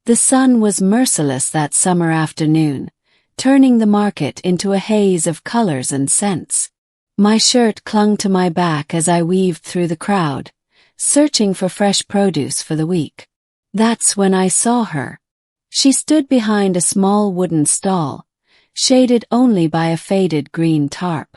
The sun was merciless that summer afternoon, turning the market into a haze of colors and scents. My shirt clung to my back as I weaved through the crowd, searching for fresh produce for the week. That's when I saw her. She stood behind a small wooden stall, shaded only by a faded green tarp.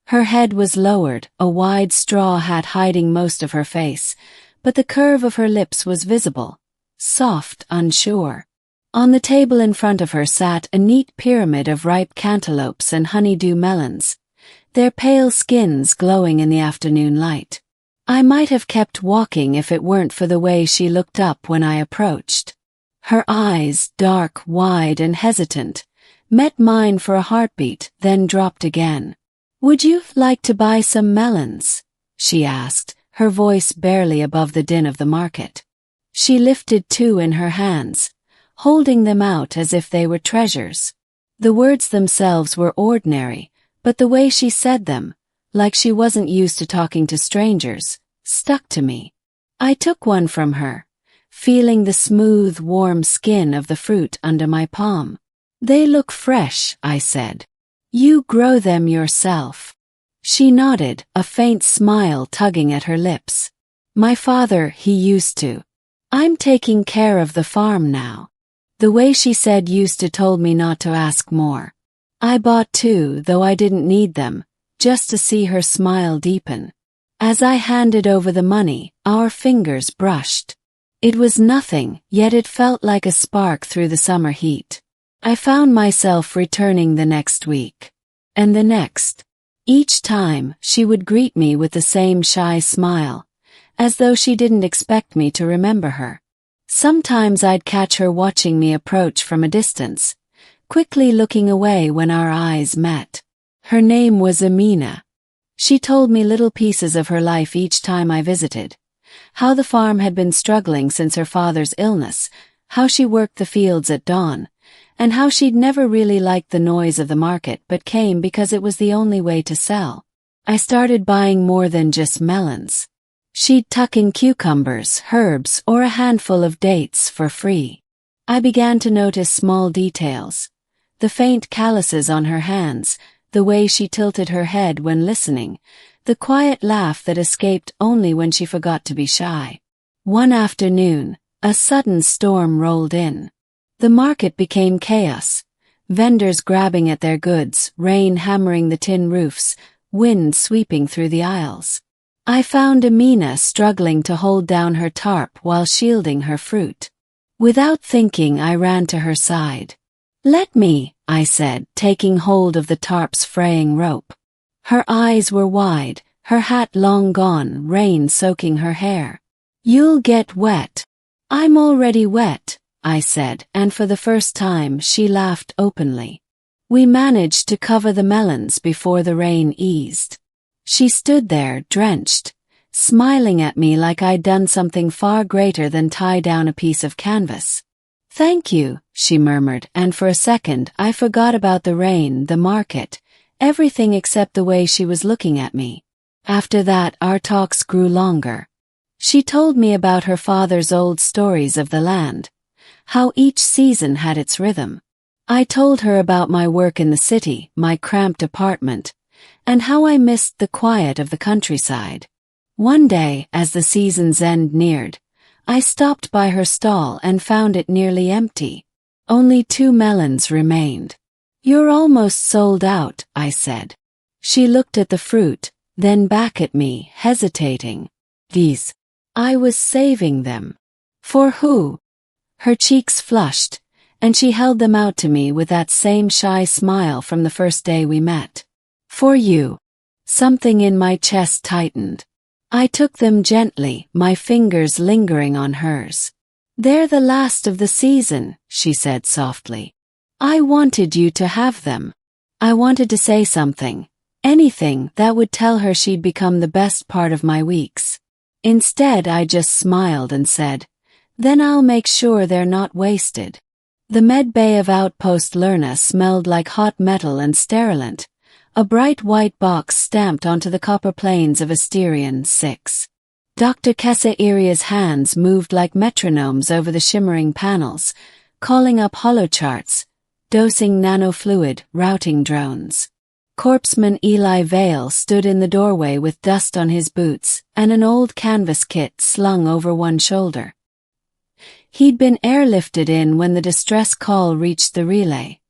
Her head was lowered, a wide straw hat hiding most of her face, but the curve of her lips was visible, soft, unsure. On the table in front of her sat a neat pyramid of ripe cantaloupes and honeydew melons, their pale skins glowing in the afternoon light. I might have kept walking if it weren't for the way she looked up when I approached. Her eyes, dark, wide, and hesitant, met mine for a heartbeat, then dropped again. "Would you like to buy some melons?" she asked, her voice barely above the din of the market. She lifted two in her hands, holding them out as if they were treasures. The words themselves were ordinary, but the way she said them, like she wasn't used to talking to strangers, stuck to me. I took one from her, feeling the smooth, warm skin of the fruit under my palm. "They look fresh," I said. "You grow them yourself." She nodded, a faint smile tugging at her lips. "My father, he used to. I'm taking care of the farm now." The way she said used to told me not to ask more. I bought two, though I didn't need them, just to see her smile deepen. As I handed over the money, our fingers brushed. It was nothing, yet it felt like a spark through the summer heat. I found myself returning the next week. And the next. Each time, she would greet me with the same shy smile, as though she didn't expect me to remember her. Sometimes I'd catch her watching me approach from a distance, quickly looking away when our eyes met. Her name was Amina. She told me little pieces of her life each time I visited. How the farm had been struggling since her father's illness, how she worked the fields at dawn, and how she'd never really liked the noise of the market but came because it was the only way to sell. I started buying more than just melons. She'd tuck in cucumbers, herbs, or a handful of dates for free. I began to notice small details. The faint calluses on her hands, the way she tilted her head when listening, the quiet laugh that escaped only when she forgot to be shy. One afternoon, a sudden storm rolled in. The market became chaos, vendors grabbing at their goods, rain hammering the tin roofs, wind sweeping through the aisles. I found Amina struggling to hold down her tarp while shielding her fruit. Without thinking, I ran to her side. "Let me," I said, taking hold of the tarp's fraying rope. Her eyes were wide, her hat long gone, rain soaking her hair. "You'll get wet." "I'm already wet," I said, and for the first time she laughed openly. We managed to cover the melons before the rain eased. She stood there, drenched, smiling at me like I'd done something far greater than tie down a piece of canvas. "Thank you," she murmured, and for a second I forgot about the rain, the market, everything except the way she was looking at me. After that, our talks grew longer. She told me about her father's old stories of the land, how each season had its rhythm. I told her about my work in the city, my cramped apartment, and how I missed the quiet of the countryside. One day, as the season's end neared, I stopped by her stall and found it nearly empty. Only 2 melons remained. "You're almost sold out," I said. She looked at the fruit, then back at me, hesitating. "These. I was saving them." "For who?" Her cheeks flushed, and she held them out to me with that same shy smile from the first day we met. "For you." Something in my chest tightened. I took them gently, my fingers lingering on hers. "They're the last of the season," she said softly. "I wanted you to have them." I wanted to say something, anything that would tell her she'd become the best part of my weeks. Instead, I just smiled and said, "Then I'll make sure they're not wasted." The med bay of Outpost Lerna smelled like hot metal and sterilant, a bright white box stamped onto the copper planes of Asterion 6. Dr. Kessa-Iria's hands moved like metronomes over the shimmering panels, calling up holocharts, dosing nanofluid, routing drones. Corpseman Eli Vale stood in the doorway with dust on his boots and an old canvas kit slung over one shoulder. He'd been airlifted in when the distress call reached the relay.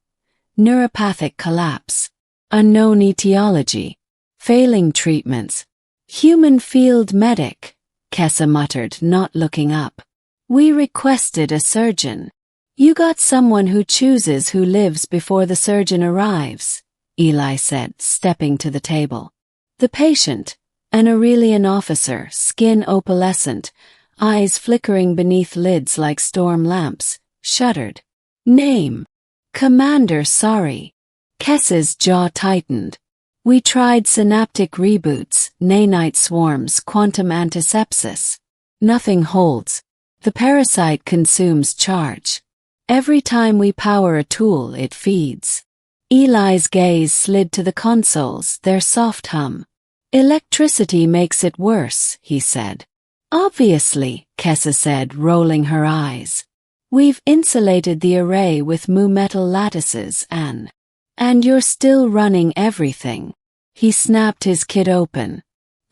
Neuropathic collapse. Unknown etiology. Failing treatments. Human field medic, Kessa muttered, not looking up. We requested a surgeon. You got someone who chooses who lives before the surgeon arrives, Eli said, stepping to the table. The patient, an Aurelian officer, skin opalescent, eyes flickering beneath lids like storm lamps, shuddered. Name. Commander Sorry. Kessa's jaw tightened. We tried synaptic reboots, nanite swarms, quantum antisepsis. Nothing holds. The parasite consumes charge. Every time we power a tool, it feeds. Eli's gaze slid to the consoles, their soft hum. Electricity makes it worse, he said. Obviously, Kessa said, rolling her eyes. We've insulated the array with mu metal lattices, and you're still running everything. He snapped his kit open.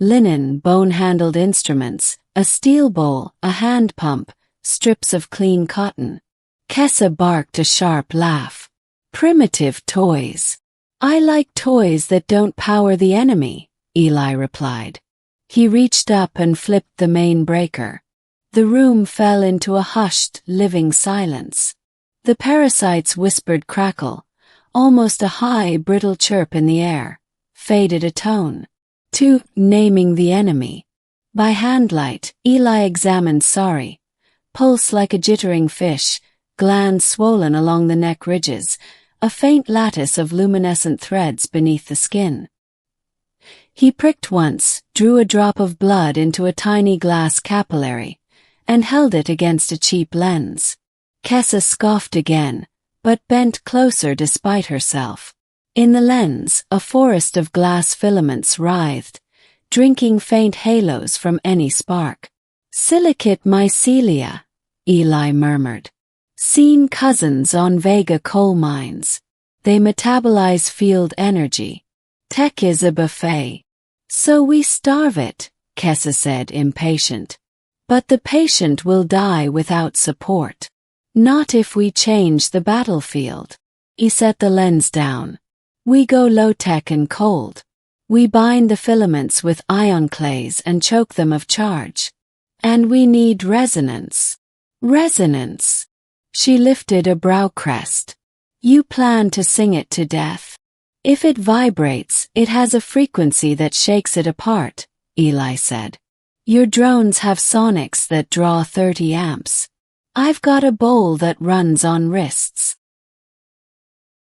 Linen, bone-handled instruments, a steel bowl, a hand pump, strips of clean cotton. Kessa barked a sharp laugh. Primitive toys. I like toys that don't power the enemy, Eli replied. He reached up and flipped the main breaker. The room fell into a hushed, living silence. The parasite's whispered crackle, almost a high, brittle chirp in the air, faded a tone. To naming the enemy. By handlight, Eli examined Sorry. Pulse like a jittering fish, glands swollen along the neck ridges, a faint lattice of luminescent threads beneath the skin. He pricked once, drew a drop of blood into a tiny glass capillary, and held it against a cheap lens. Kessa scoffed again, but bent closer despite herself. In the lens, a forest of glass filaments writhed, drinking faint halos from any spark. Silicate mycelia, Eli murmured. Seen cousins on Vega coal mines. They metabolize field energy. Tech is a buffet. So we starve it, Kessa said, impatient. But the patient will die without support. Not if we change the battlefield. He set the lens down. We go low-tech and cold. We bind the filaments with ion clays and choke them of charge. And we need resonance. Resonance. She lifted a brow crest. You plan to sing it to death. If it vibrates, it has a frequency that shakes it apart, Eli said. Your drones have sonics that draw 30 amps. I've got a bowl that runs on wrist.